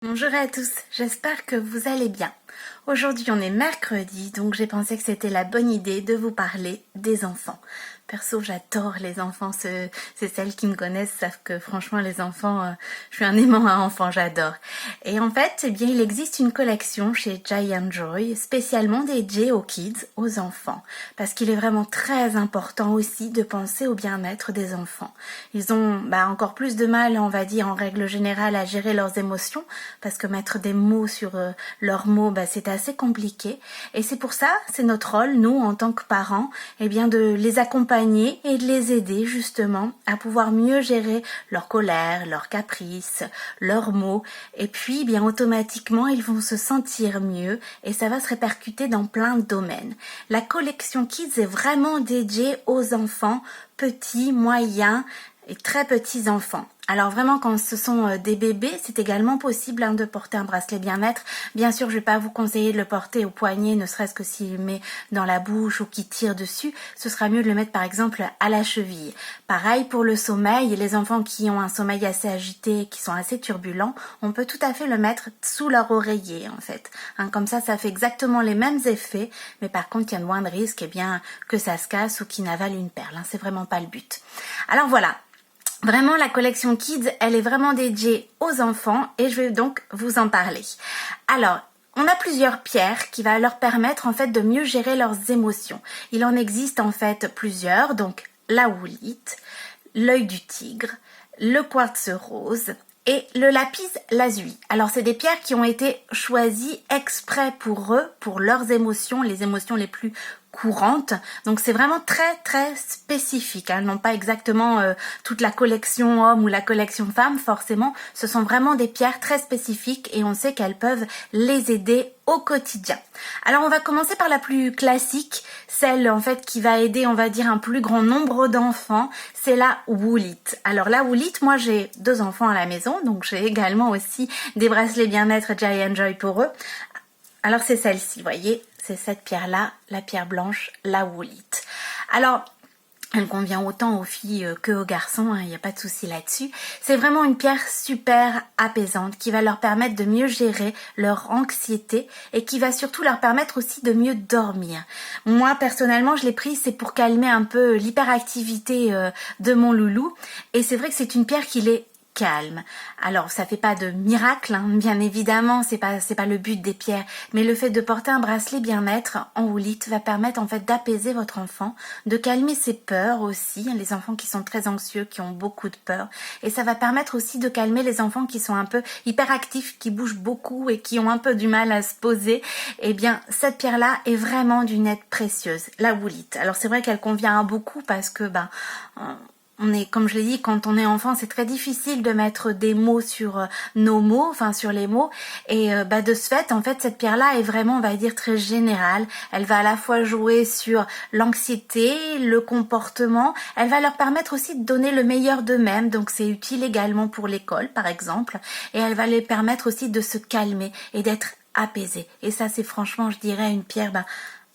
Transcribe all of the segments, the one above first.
Bonjour à tous, j'espère que vous allez bien. Aujourd'hui on est mercredi, donc j'ai pensé que c'était la bonne idée de vous parler des enfants. Perso, j'adore les enfants, c'est celles qui me connaissent savent que franchement les enfants, je suis un aimant à enfants, j'adore. Et en fait, eh bien, il existe une collection chez Giant Joy spécialement dédiée aux kids, aux enfants, parce qu'il est vraiment très important aussi de penser au bien-être des enfants. Ils ont encore plus de mal, on va dire en règle générale, à gérer leurs émotions, parce que mettre des mots sur leurs mots, c'est assez compliqué. Et c'est pour ça, c'est notre rôle, nous, en tant que parents, eh bien, de les accompagner et de les aider justement à pouvoir mieux gérer leur colère, leurs caprices, leurs mots. Et puis, bien automatiquement, ils vont se sentir mieux et ça va se répercuter dans plein de domaines. La collection Kids est vraiment dédiée aux enfants petits, moyens et très petits enfants. Alors vraiment, quand ce sont des bébés, c'est également possible de porter un bracelet bien-être. Bien sûr, je ne vais pas vous conseiller de le porter au poignet, ne serait-ce que s'il le met dans la bouche ou qu'il tire dessus. Ce sera mieux de le mettre par exemple à la cheville. Pareil pour le sommeil, les enfants qui ont un sommeil assez agité, qui sont assez turbulents, on peut tout à fait le mettre sous leur oreiller en fait. Comme ça fait exactement les mêmes effets, mais par contre, il y a moins de risques que ça se casse ou qu'il n'avale une perle. C'est vraiment pas le but. Alors voilà. Vraiment, la collection Kids, elle est vraiment dédiée aux enfants et je vais donc vous en parler. Alors, on a plusieurs pierres qui va leur permettre en fait de mieux gérer leurs émotions. Il en existe en fait plusieurs, donc la woolite, l'œil du tigre, le quartz rose et le lapis lazuli. Alors c'est des pierres qui ont été choisies exprès pour eux, pour leurs émotions, les émotions les plus courantes. Donc c'est vraiment très très spécifique, non pas exactement toute la collection homme ou la collection femme forcément, ce sont vraiment des pierres très spécifiques et on sait qu'elles peuvent les aider au quotidien. Alors on va commencer par la plus classique, celle en fait qui va aider on va dire un plus grand nombre d'enfants, c'est la woolite. Alors la woolite, moi j'ai 2 enfants à la maison, donc j'ai également aussi des bracelets bien-être Giant Joy pour eux. Alors c'est celle-ci, vous voyez, c'est cette pierre-là, la pierre blanche, la woolite. Alors, elle convient autant aux filles que aux garçons, il n'y a pas de souci là-dessus. C'est vraiment une pierre super apaisante qui va leur permettre de mieux gérer leur anxiété et qui va surtout leur permettre aussi de mieux dormir. Moi, personnellement, je l'ai prise, c'est pour calmer un peu l'hyperactivité de mon loulou. Et c'est vrai que c'est une pierre qui l'est calme. Alors ça fait pas de miracle, bien évidemment, c'est pas le but des pierres, mais le fait de porter un bracelet bien-être en woolite va permettre en fait d'apaiser votre enfant, de calmer ses peurs aussi, les enfants qui sont très anxieux, qui ont beaucoup de peur, et ça va permettre aussi de calmer les enfants qui sont un peu hyperactifs, qui bougent beaucoup et qui ont un peu du mal à se poser. Eh bien cette pierre-là est vraiment d'une aide précieuse, la woolite. Alors c'est vrai qu'elle convient à beaucoup parce que on est, comme je l'ai dit, quand on est enfant, c'est très difficile de mettre des mots sur nos mots, enfin sur les mots. Et de ce fait, en fait, cette pierre-là est vraiment, on va dire, très générale. Elle va à la fois jouer sur l'anxiété, le comportement. Elle va leur permettre aussi de donner le meilleur d'eux-mêmes. Donc c'est utile également pour l'école, par exemple. Et elle va les permettre aussi de se calmer et d'être apaisés. Et ça, c'est franchement, je dirais, une pierre,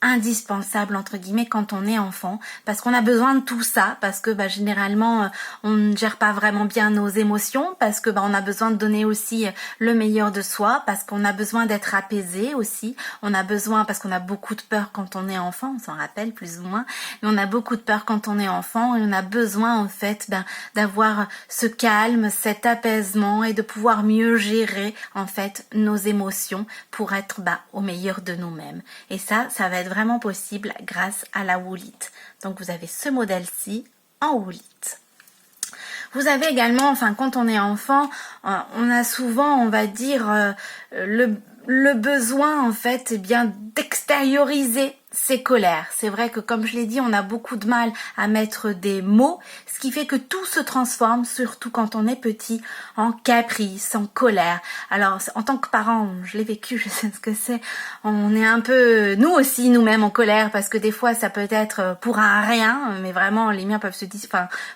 indispensable entre guillemets quand on est enfant, parce qu'on a besoin de tout ça, parce que généralement on ne gère pas vraiment bien nos émotions, parce que on a besoin de donner aussi le meilleur de soi, parce qu'on a besoin d'être apaisé aussi, on a besoin, parce qu'on a beaucoup de peur quand on est enfant, on s'en rappelle plus ou moins, mais on a beaucoup de peur quand on est enfant et on a besoin en fait d'avoir ce calme, cet apaisement et de pouvoir mieux gérer en fait nos émotions pour être au meilleur de nous-mêmes. Et ça va être vraiment possible grâce à la woolite. Donc vous avez ce modèle-ci en woolite. Vous avez également, quand on est enfant, on a souvent, on va dire, le besoin en fait, d'extérioriser ses colères. C'est vrai que comme je l'ai dit, on a beaucoup de mal à mettre des mots, ce qui fait que tout se transforme, surtout quand on est petit, en caprice, en colère. Alors en tant que parent, je l'ai vécu, je sais ce que c'est, on est un peu, nous aussi, nous-mêmes en colère, parce que des fois ça peut être pour un rien, mais vraiment les miens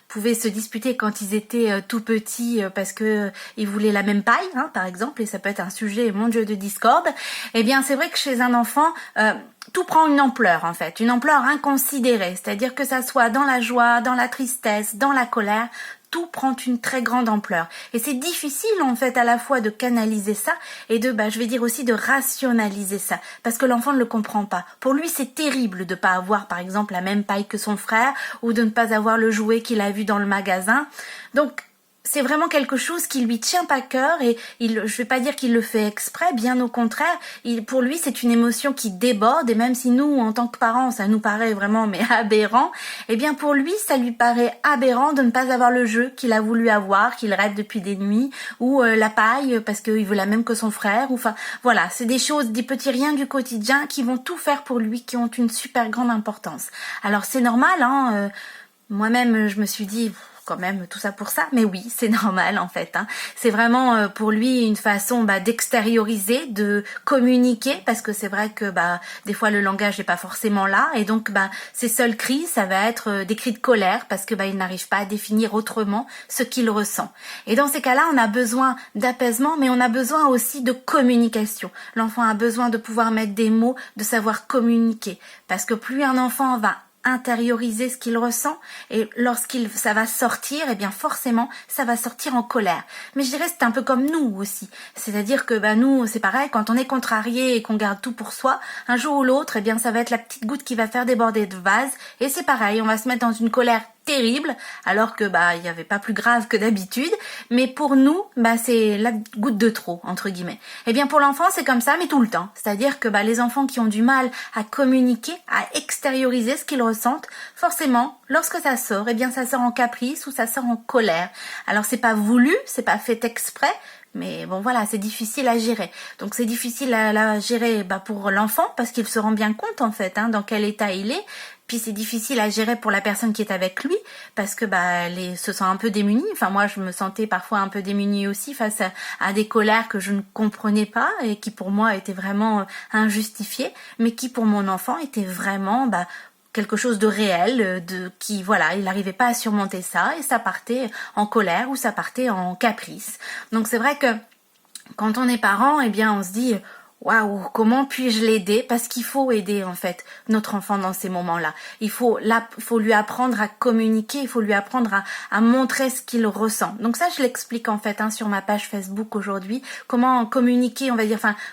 pouvaient se disputer quand ils étaient tout petits parce que ils voulaient la même paille, par exemple, et ça peut être un sujet, mon Dieu, de discorde. Eh bien c'est vrai que chez un enfant, tout prend une ampleur en fait, une ampleur inconsidérée, c'est-à-dire que ça soit dans la joie, dans la tristesse, dans la colère, tout prend une très grande ampleur. Et c'est difficile en fait à la fois de canaliser ça et de, je vais dire aussi de rationaliser ça, parce que l'enfant ne le comprend pas. Pour lui, c'est terrible de pas avoir par exemple la même paille que son frère ou de ne pas avoir le jouet qu'il a vu dans le magasin. Donc c'est vraiment quelque chose qui lui tient à cœur et je vais pas dire qu'il le fait exprès, bien au contraire. Pour lui, c'est une émotion qui déborde et même si nous, en tant que parents, ça nous paraît vraiment mais aberrant, eh bien pour lui, ça lui paraît aberrant de ne pas avoir le jeu qu'il a voulu avoir, qu'il rêve depuis des nuits, ou la paille parce qu'il veut la même que son frère. Enfin, voilà, c'est des choses, des petits riens du quotidien qui vont tout faire pour lui, qui ont une super grande importance. Alors c'est normal, hein. Moi-même, je me suis dit quand même tout ça pour ça, mais oui, c'est normal en fait. Hein. C'est vraiment pour lui une façon d'extérioriser, de communiquer, parce que c'est vrai que des fois le langage n'est pas forcément là, et donc ses seuls cris, ça va être des cris de colère, parce que il n'arrive pas à définir autrement ce qu'il ressent. Et dans ces cas-là, on a besoin d'apaisement, mais on a besoin aussi de communication. L'enfant a besoin de pouvoir mettre des mots, de savoir communiquer, parce que plus un enfant va intérioriser ce qu'il ressent et ça va sortir, eh bien forcément ça va sortir en colère. Mais je dirais c'est un peu comme nous aussi, c'est-à-dire que nous c'est pareil, quand on est contrarié et qu'on garde tout pour soi, un jour ou l'autre, eh bien ça va être la petite goutte qui va faire déborder le vase, et c'est pareil, on va se mettre dans une colère terrible, alors que il y avait pas plus grave que d'habitude, mais pour nous, c'est la goutte de trop, entre guillemets. Et bien pour l'enfant, c'est comme ça, mais tout le temps. C'est-à-dire que les enfants qui ont du mal à communiquer, à extérioriser ce qu'ils ressentent, forcément, lorsque ça sort, eh bien ça sort en caprice ou ça sort en colère. Alors c'est pas voulu, c'est pas fait exprès, mais bon voilà, c'est difficile à gérer. Donc c'est difficile à gérer pour l'enfant, parce qu'il se rend bien compte en fait dans quel état il est. Puis c'est difficile à gérer pour la personne qui est avec lui, parce que elle se sent un peu démunie. Enfin moi je me sentais parfois un peu démunie aussi face à des colères que je ne comprenais pas et qui pour moi étaient vraiment injustifiées, mais qui pour mon enfant étaient vraiment quelque chose de réel, il n'arrivait pas à surmonter ça, et ça partait en colère ou ça partait en caprice. Donc c'est vrai que quand on est parent, eh bien on se dit waouh, comment puis-je l'aider? Parce qu'il faut aider en fait notre enfant dans ces moments-là. Il faut lui apprendre à communiquer, il faut lui apprendre à montrer ce qu'il ressent. Donc ça, je l'explique en fait sur ma page Facebook aujourd'hui. Comment communiquer,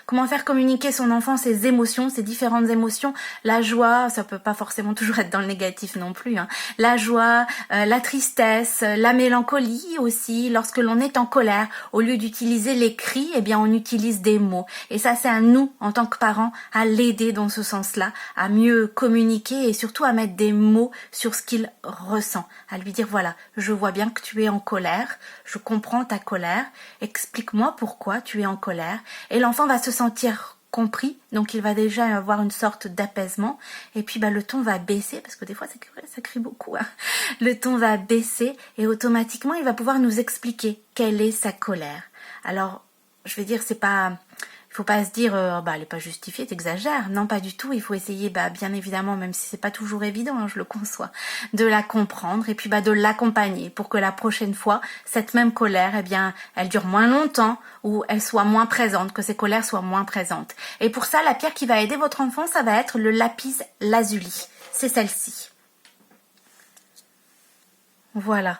comment faire communiquer son enfant ses émotions, ses différentes émotions. La joie, ça peut pas forcément toujours être dans le négatif non plus. La joie, la tristesse, la mélancolie aussi. Lorsque l'on est en colère, au lieu d'utiliser les cris, eh bien on utilise des mots. Et ça, c'est à nous, en tant que parents, à l'aider dans ce sens-là, à mieux communiquer et surtout à mettre des mots sur ce qu'il ressent. À lui dire, voilà, je vois bien que tu es en colère, je comprends ta colère, explique-moi pourquoi tu es en colère. Et l'enfant va se sentir compris, donc il va déjà avoir une sorte d'apaisement, et puis le ton va baisser, parce que des fois ça crie beaucoup, Le ton va baisser et automatiquement il va pouvoir nous expliquer quelle est sa colère. Alors, je vais dire, il faut pas se dire elle est pas justifiée, t'exagères. Non, pas du tout. Il faut essayer bien évidemment, même si c'est pas toujours évident, je le conçois, de la comprendre et puis de l'accompagner pour que la prochaine fois cette même colère, eh bien, elle dure moins longtemps ou elle soit moins présente, que ces colères soient moins présentes. Et pour ça, la pierre qui va aider votre enfant, ça va être le lapis lazuli. C'est celle-ci. Voilà.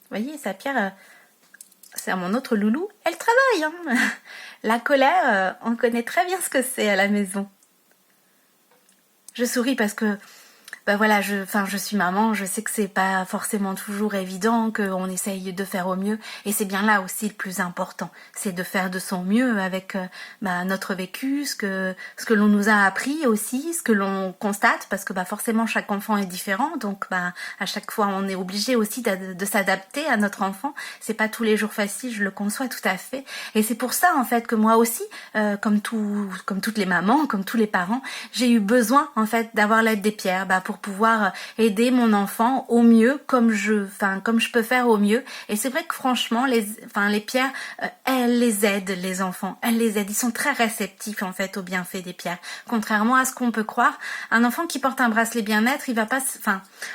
Vous voyez, sa pierre, c'est mon autre loulou, elle travaille. La colère, on connaît très bien ce que c'est à la maison. Je souris parce que je suis maman, je sais que c'est pas forcément toujours évident, qu'on essaye de faire au mieux, et c'est bien là aussi le plus important, c'est de faire de son mieux avec notre vécu, ce que l'on nous a appris aussi, ce que l'on constate, parce que forcément chaque enfant est différent, donc à chaque fois on est obligé aussi de s'adapter à notre enfant. C'est pas tous les jours facile, je le conçois tout à fait, et c'est pour ça en fait que moi aussi, comme toutes les mamans, comme tous les parents, j'ai eu besoin en fait d'avoir l'aide des pierres, pour pouvoir aider mon enfant au mieux, comme je peux faire au mieux. Et c'est vrai que franchement, les pierres, elles les aident, les enfants, elles les aident. Ils sont très réceptifs en fait aux bienfaits des pierres. Contrairement à ce qu'on peut croire, un enfant qui porte un bracelet bien-être, il va pas,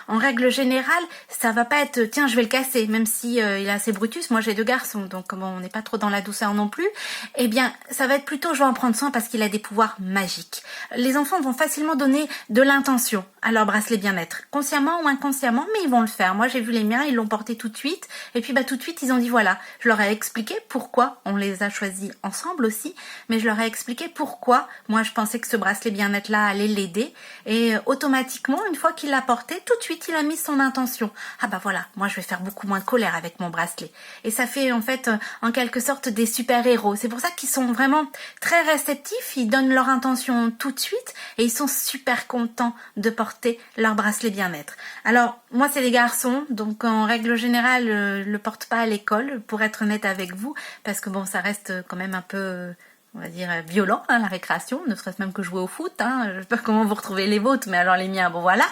en règle générale, ça va pas être tiens, je vais le casser, même si il est assez brutus. Moi, j'ai 2 garçons, donc on n'est pas trop dans la douceur non plus. Eh bien, ça va être plutôt je vais en prendre soin parce qu'il a des pouvoirs magiques. Les enfants vont facilement donner de l'intention à leur bracelet bien-être, consciemment ou inconsciemment, mais ils vont le faire. Moi, j'ai vu les miens, ils l'ont porté tout de suite, et puis tout de suite, ils ont dit voilà. Je leur ai expliqué pourquoi on les a choisis ensemble aussi, mais je leur ai expliqué pourquoi moi je pensais que ce bracelet bien-être-là allait l'aider, et automatiquement, une fois qu'il l'a porté, tout de suite, il a mis son intention. Ah voilà, moi je vais faire beaucoup moins de colère avec mon bracelet. Et ça fait en fait, en quelque sorte, des super-héros. C'est pour ça qu'ils sont vraiment très réceptifs, ils donnent leur intention tout de suite, et ils sont super contents de porter leur bracelet bien-être. Alors, moi c'est des garçons, donc en règle générale, je le porte pas à l'école, pour être honnête avec vous, parce que bon, ça reste quand même un peu, on va dire, violent, la récréation, ne serait-ce même que jouer au foot, je sais pas comment vous retrouvez les vôtres, mais alors les miens, bon voilà.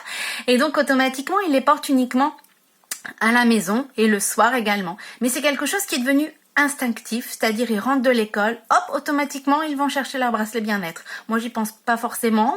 Et donc automatiquement, ils les portent uniquement à la maison et le soir également. Mais c'est quelque chose qui est devenu instinctif, c'est-à-dire ils rentrent de l'école, hop, automatiquement ils vont chercher leur bracelet bien-être. Moi j'y pense pas forcément,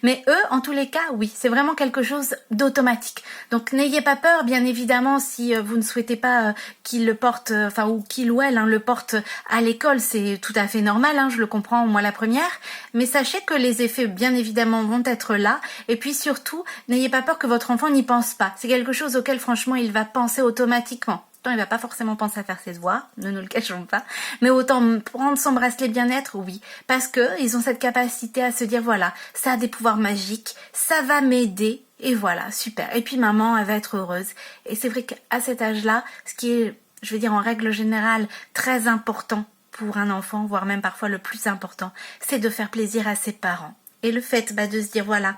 mais eux, en tous les cas, oui, c'est vraiment quelque chose d'automatique. Donc n'ayez pas peur, bien évidemment, si vous ne souhaitez pas qu'ils le portent, ou qu'il ou elle le porte à l'école, c'est tout à fait normal, je le comprends, moi la première, mais sachez que les effets, bien évidemment, vont être là, et puis surtout, n'ayez pas peur que votre enfant n'y pense pas. C'est quelque chose auquel, franchement, il va penser automatiquement. Il va pas forcément penser à faire ses devoirs, ne nous le cachons pas, mais autant prendre son bracelet bien-être, oui, parce que ils ont cette capacité à se dire voilà, ça a des pouvoirs magiques, ça va m'aider, et voilà, super. Et puis maman, elle va être heureuse. Et c'est vrai qu'à cet âge-là, ce qui est, je veux dire en règle générale, très important pour un enfant, voire même parfois le plus important, c'est de faire plaisir à ses parents. Et le fait de se dire voilà,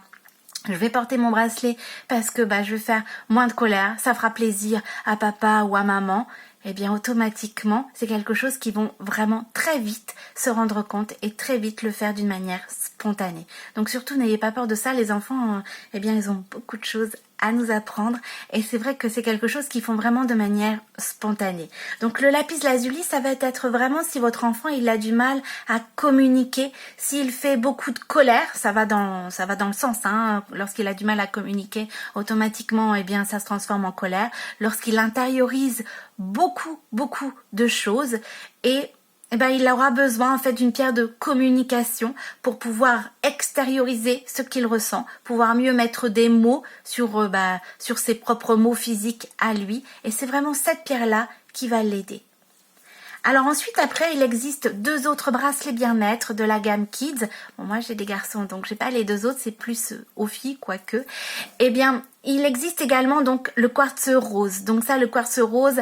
je vais porter mon bracelet parce que je vais faire moins de colère, ça fera plaisir à papa ou à maman, eh bien automatiquement, c'est quelque chose qui vont vraiment très vite se rendre compte et très vite le faire d'une manière spontanée. Donc surtout, n'ayez pas peur de ça, les enfants, ils ont beaucoup de choses à nous apprendre et c'est vrai que c'est quelque chose qu'ils font vraiment de manière spontanée. Donc le lapis lazuli, ça va être vraiment si votre enfant il a du mal à communiquer, s'il fait beaucoup de colère, ça va dans le sens, lorsqu'il a du mal à communiquer, automatiquement ça se transforme en colère. Lorsqu'il intériorise beaucoup de choses et il aura besoin en fait d'une pierre de communication pour pouvoir extérioriser ce qu'il ressent, pouvoir mieux mettre des mots sur ses propres mots physiques à lui. Et c'est vraiment cette pierre-là qui va l'aider. Alors ensuite, après, il existe 2 autres bracelets bien-être de la gamme Kids. Bon, moi, j'ai des garçons, donc j'ai pas les 2 autres, c'est plus aux filles, quoique. Il existe également donc le quartz rose. Donc ça, le quartz rose,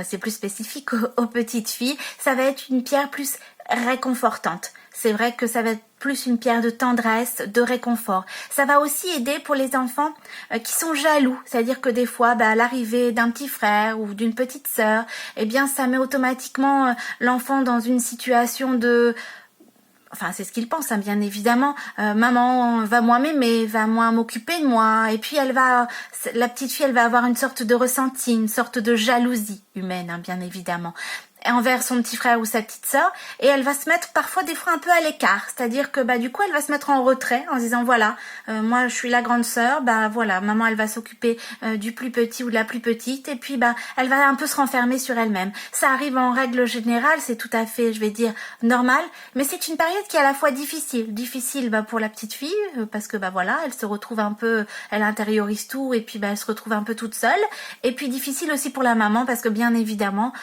c'est plus spécifique aux petites filles. Ça va être une pierre plus réconfortante. C'est vrai que ça va être plus une pierre de tendresse, de réconfort. Ça va aussi aider pour les enfants qui sont jaloux. C'est-à-dire que des fois, à l'arrivée d'un petit frère ou d'une petite sœur, ça met automatiquement l'enfant dans une situation de... Enfin, c'est ce qu'il pense, bien évidemment. Maman va moins m'aimer, va moins m'occuper de moi. Et puis, la petite fille, elle va avoir une sorte de ressenti, une sorte de jalousie humaine, bien évidemment, envers son petit frère ou sa petite sœur, et elle va se mettre parfois des fois un peu à l'écart, c'est-à-dire que du coup elle va se mettre en retrait en se disant voilà, moi je suis la grande sœur, voilà, maman elle va s'occuper du plus petit ou de la plus petite, et puis elle va un peu se renfermer sur elle-même. Ça arrive en règle générale, c'est tout à fait, je vais dire, normal, mais c'est une période qui est à la fois difficile pour la petite fille, parce que voilà, elle se retrouve un peu, elle intériorise tout, et puis elle se retrouve un peu toute seule, et puis difficile aussi pour la maman, parce que bien évidemment,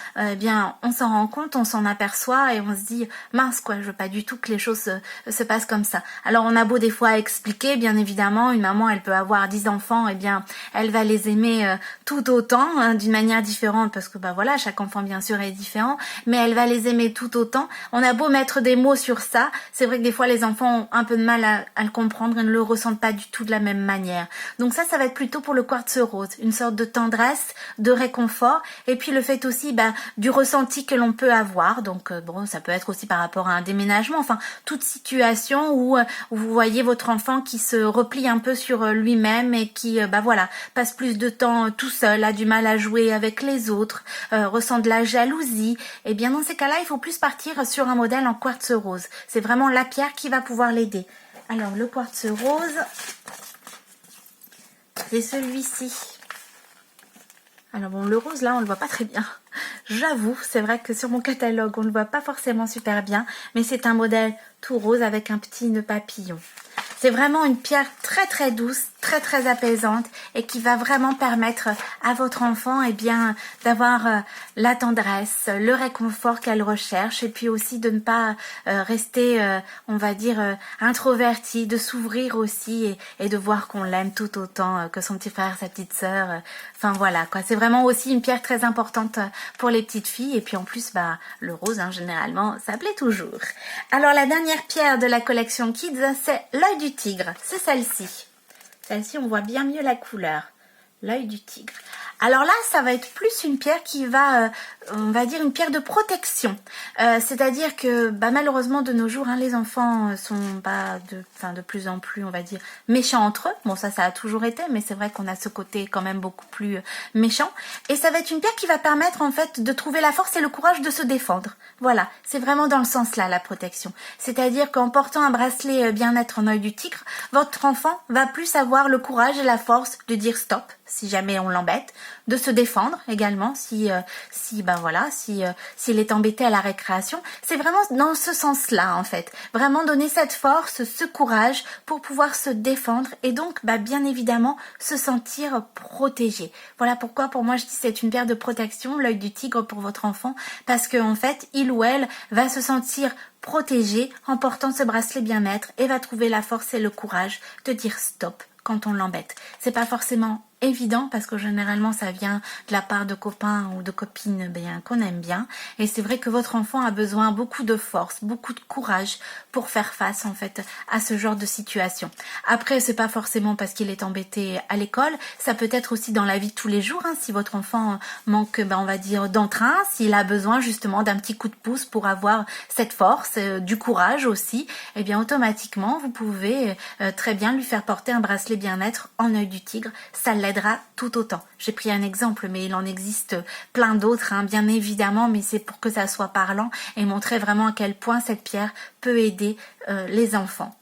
on s'en rend compte, on s'en aperçoit et on se dit mince quoi, je veux pas du tout que les choses se passent comme ça. Alors on a beau des fois expliquer, bien évidemment, une maman elle peut avoir 10 enfants, elle va les aimer tout autant, d'une manière différente, parce que chaque enfant bien sûr est différent, mais elle va les aimer tout autant. On a beau mettre des mots sur ça, c'est vrai que des fois les enfants ont un peu de mal à le comprendre et ne le ressentent pas du tout de la même manière. Donc ça va être plutôt pour le quartz rose, une sorte de tendresse, de réconfort, et puis le fait aussi du ressenti que l'on peut avoir. Donc ça peut être aussi par rapport à un déménagement, enfin toute situation où vous voyez votre enfant qui se replie un peu sur lui-même et qui passe plus de temps tout seul, a du mal à jouer avec les autres, ressent de la jalousie. Et bien dans ces cas-là, il faut plus partir sur un modèle en quartz rose. C'est vraiment la pierre qui va pouvoir l'aider. Alors le quartz rose, c'est celui-ci. Alors bon, le rose là, on le voit pas très bien. J'avoue, c'est vrai que sur mon catalogue, on ne le voit pas forcément super bien, mais c'est un modèle tout rose avec un petit nœud papillon. C'est vraiment une pierre très très douce, très très apaisante et qui va vraiment permettre à votre enfant d'avoir la tendresse, le réconfort qu'elle recherche et puis aussi de ne pas rester, on va dire, introverti, de s'ouvrir aussi et de voir qu'on l'aime tout autant que son petit frère, sa petite sœur. Enfin voilà quoi, c'est vraiment aussi une pierre très importante pour les petites filles et puis en plus le rose généralement ça plaît toujours. Alors la dernière pierre de la collection Kids, c'est l'œil du tigre, c'est celle-ci. Celle-ci on voit bien mieux la couleur, l'œil du tigre. Alors là, ça va être plus une pierre qui va, on va dire une pierre de protection. C'est-à-dire que malheureusement de nos jours, les enfants sont de plus en plus, on va dire, méchants entre eux. Bon, ça a toujours été, mais c'est vrai qu'on a ce côté quand même beaucoup plus méchant. Et ça va être une pierre qui va permettre en fait de trouver la force et le courage de se défendre. Voilà, c'est vraiment dans le sens là, la protection. C'est-à-dire qu'en portant un bracelet bien-être en œil du tigre, votre enfant va plus avoir le courage et la force de dire stop, si jamais on l'embête, de se défendre également s'il est embêté à la récréation. C'est vraiment dans ce sens-là en fait, vraiment donner cette force, ce courage pour pouvoir se défendre et donc bien évidemment se sentir protégé. Voilà pourquoi pour moi je dis c'est une pierre de protection, l'œil du tigre pour votre enfant, parce que en fait il ou elle va se sentir protégé en portant ce bracelet bien-être et va trouver la force et le courage de dire stop quand on l'embête. C'est pas forcément évident parce que généralement ça vient de la part de copains ou de copines qu'on aime bien et c'est vrai que votre enfant a besoin beaucoup de force, beaucoup de courage pour faire face en fait à ce genre de situation. Après c'est pas forcément parce qu'il est embêté à l'école, ça peut être aussi dans la vie de tous les jours, si votre enfant manque on va dire d'entrain, s'il a besoin justement d'un petit coup de pouce pour avoir cette force, du courage aussi, et bien automatiquement vous pouvez très bien lui faire porter un bracelet bien-être en œil du tigre, ça l'aidera tout autant. J'ai pris un exemple, mais il en existe plein d'autres, bien évidemment, mais c'est pour que ça soit parlant et montrer vraiment à quel point cette pierre peut aider les enfants.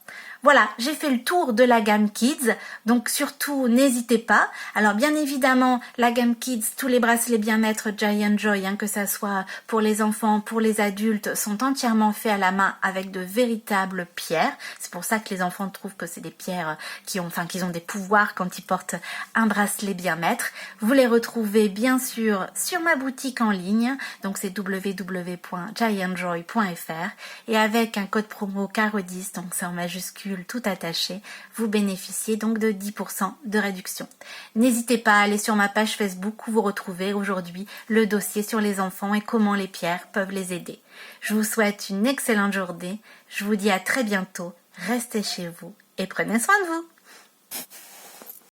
Voilà, j'ai fait le tour de la gamme Kids, donc surtout n'hésitez pas. Alors bien évidemment, la gamme Kids, tous les bracelets bien-être Giant Joy, que ça soit pour les enfants, pour les adultes, sont entièrement faits à la main avec de véritables pierres. C'est pour ça que les enfants trouvent que c'est des pierres qu'ils ont des pouvoirs quand ils portent un bracelet bien-être. Vous les retrouvez bien sûr sur ma boutique en ligne, donc c'est www.giantjoy.fr et avec un code promo CARO10, donc c'est en majuscule tout attaché, vous bénéficiez donc de 10% de réduction. N'hésitez pas à aller sur ma page Facebook où vous retrouvez aujourd'hui le dossier sur les enfants et comment les pierres peuvent les aider. Je vous souhaite une excellente journée, je vous dis à très bientôt, restez chez vous et prenez soin de vous.